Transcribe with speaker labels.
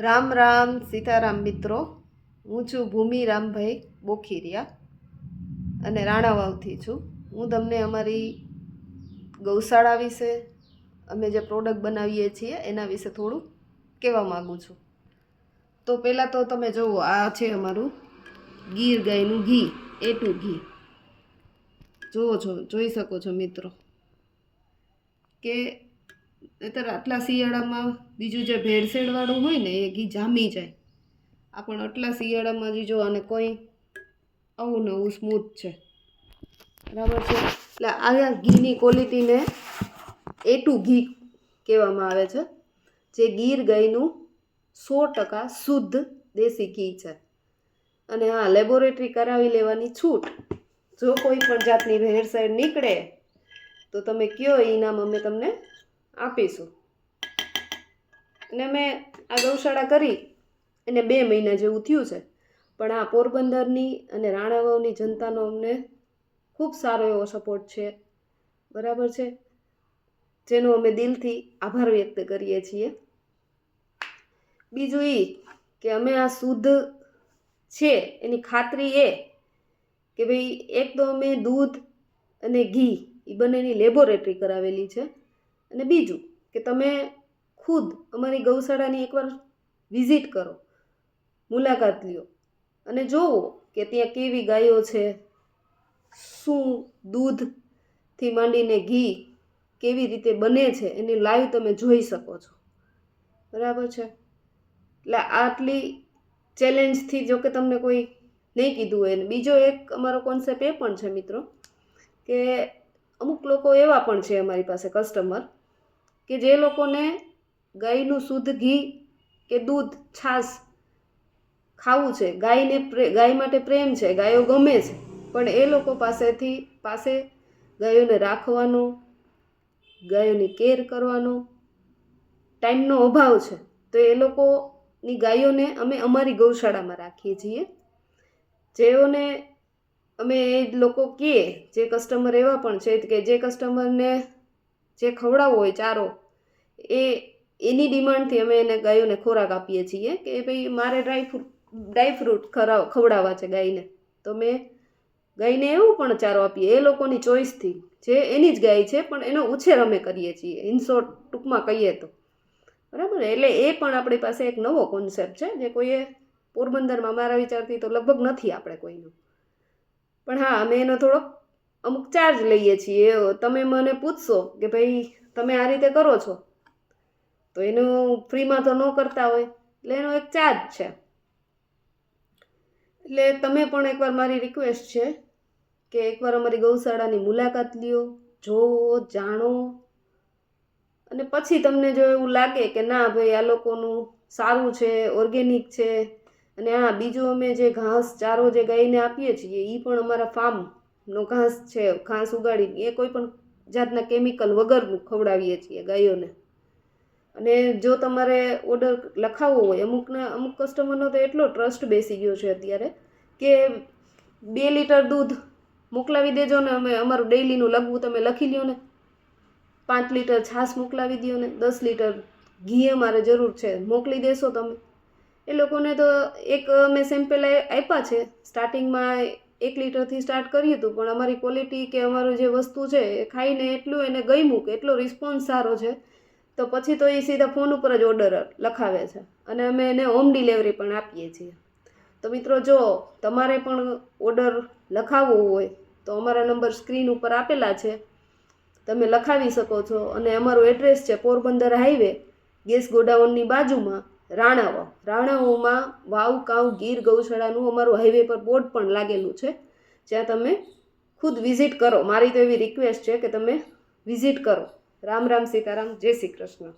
Speaker 1: રામ રામ સીતારામ મિત્રો, હું છું ભૂમિ રામભાઈ બોખીરિયા અને રાણાવાવથી છું. હું તમને અમારી ગૌશાળા વિશે, અમે જે પ્રોડક્ટ બનાવીએ છીએ એના વિશે થોડું કહેવા માગું છું. તો પહેલાં તો તમે જુઓ, આ છે અમારું ગીર ગાયનું ઘી, A2 ઘી. જોઈ શકો છો મિત્રો કે નહીંતર આટલા શિયાળામાં બીજું જે ભેળસેળવાળું હોય ને એ ઘી જામી જાય. આ પણ આટલા શિયાળામાં જ જો, અને કોઈ આવું નવું સ્મૂથ છે, બરાબર છે. એટલે આ ઘીની ક્વોલિટીને A2 ઘી કહેવામાં આવે છે, જે ગીર ગાયનું 100% શુદ્ધ દેશી ઘી છે. અને હા, લેબોરેટરી કરાવી લેવાની છૂટ. જો કોઈ પણ જાતની ભેળસેળ નીકળે તો તમે કયો, એ ઇનામ અમે તમને આપીશું. અને અમે આ ગૌશાળા કરી એને 2 મહિના જેવું થયું છે, પણ આ પોરબંદરની અને રાણાવાવની જનતાનો અમને ખૂબ સારો એવો સપોર્ટ છે, બરાબર છે, જેનો અમે દિલથી આભાર વ્યક્ત કરીએ છીએ. બીજું એ કે અમે આ શુદ્ધ છે એની ખાતરી એ કે ભાઈ, એક તો અમે દૂધ અને ઘી એ બંનેની લેબોરેટરી કરાવેલી છે, અને બીજું કે તમે ખુદ અમારી ગૌશાળાની એકવાર વિઝિટ કરો, મુલાકાત લ્યો અને જોવો કે ત્યાં કેવી ગાયો છે, શું દૂધથી માંડીને ઘી કેવી રીતે બને છે, એની લાઈવ તમે જોઈ શકો છો, બરાબર છે. એટલે આટલી ચેલેન્જથી જો કે તમને કોઈ નહીં કીધું હોય. ને બીજો એક અમારો કોન્સેપ્ટ એ પણ છે મિત્રો, કે અમુક લોકો એવા પણ છે અમારી પાસે કસ્ટમર કે જે લોકોને ગાયનું શુદ્ધ ઘી કે દૂધ, છાશ ખાવું છે, ગાય માટે પ્રેમ છે, ગાયો ગમે છે, પણ એ લોકો પાસે ગાયોને રાખવાનો, ગાયોની કેર કરવાનો ટાઈમનો અભાવ છે. તો એ લોકોની ગાયોને અમે અમારી ગૌશાળામાં રાખીએ છીએ. જેઓને અમે એ લોકો કહે, જે કસ્ટમર એવા પણ છે કે જે કસ્ટમરને જે ખવડાવવો હોય ચારો, એની ડિમાન્ડથી અમે એને ગાયોને ખોરાક આપીએ છીએ કે ભાઈ મારે ડ્રાયફ્રૂટ ખવડાવવા છે ગાયને, તો મેં ગાયને એવું પણ ચારો આપીએ એ લોકોની ચોઈસથી, જે એની જ ગાય છે પણ એનો ઉછેર અમે કરીએ છીએ, ઇન શોર્ટ ટૂંકમાં કહીએ તો, બરાબર. એટલે એ પણ આપણી પાસે એક નવો કોન્સેપ્ટ છે, જે કોઈએ પોરબંદરમાં મારા વિચારથી તો લગભગ નથી આપણે કોઈનું. પણ હા, અમે એનો થોડોક અમુક ચાર્જ લઈએ છીએ. તમે મને પૂછશો કે ભાઈ તમે આ રીતે કરો છો, તો એનું ફ્રીમાં તો ન કરતા હોય, એટલે એનો એક ચાર્જ છે. એટલે તમે પણ એકવાર, મારી રિક્વેસ્ટ છે કે એકવાર અમારી ગૌશાળાની મુલાકાત લ્યો, જોવો, જાણો, અને પછી તમને જો એવું લાગે કે ના ભાઈ આ લોકોનું સારું છે, ઓર્ગેનિક છે, અને હા બીજું અમે જે ઘાસ ચારો જે ગાયને આપીએ છીએ એ પણ અમારા ફાર્મનો ઘાસ છે, ઘાસ ઉગાડીને, એ કોઈ પણ જાતના કેમિકલ વગરનું ખવડાવીએ છીએ ગાયોને. અને જો તમારે ઓર્ડર લખાવવો હોય, અમુક કસ્ટમરનો તો એટલો ટ્રસ્ટ બેસી ગયો છે અત્યારે કે 2 લીટર દૂધ મોકલાવી દેજો ને, અમે અમારું ડેઈલીનું લખવું તમે લખી લ્યો ને, 5 લીટર છાશ મોકલાવી દો ને, 10 લીટર ઘી અમારે જરૂર છે, મોકલી દેશો તમે. એ લોકોને તો એક મેં સેમ્પલ આપ્યા છે, સ્ટાર્ટિંગમાં 1 લીટરથી સ્ટાર્ટ કર્યું હતું, પણ અમારી ક્વોલિટી કે અમારું જે વસ્તુ છે એ ખાઈને એટલું એને ગમ્યું કે એટલો રિસ્પોન્સ સારો છે, તો પછી તો એ સીધા ફોન ઉપર જ ઓર્ડર લખાવે છે, અને અમે એને હોમ ડિલિવરી પણ આપીએ છીએ. તો મિત્રો, જો તમારે પણ ઓર્ડર લખાવવો હોય તો અમારા નંબર સ્ક્રીન ઉપર આપેલા છે, તમે લખાવી શકો છો. અને અમારું એડ્રેસ છે પોરબંદર હાઈવે, ગેસ ગોડાઉનની બાજુમાં, રાણાવાવમાં વાવ ગીર ગૌશાળાનું અમારું હાઈવે પર બોર્ડ પણ લાગેલું છે, જ્યાં તમે ખુદ વિઝિટ કરો. મારી તો એવી રિક્વેસ્ટ છે કે તમે વિઝિટ કરો. રામ રામ સીતારામ, જય શ્રી કૃષ્ણ.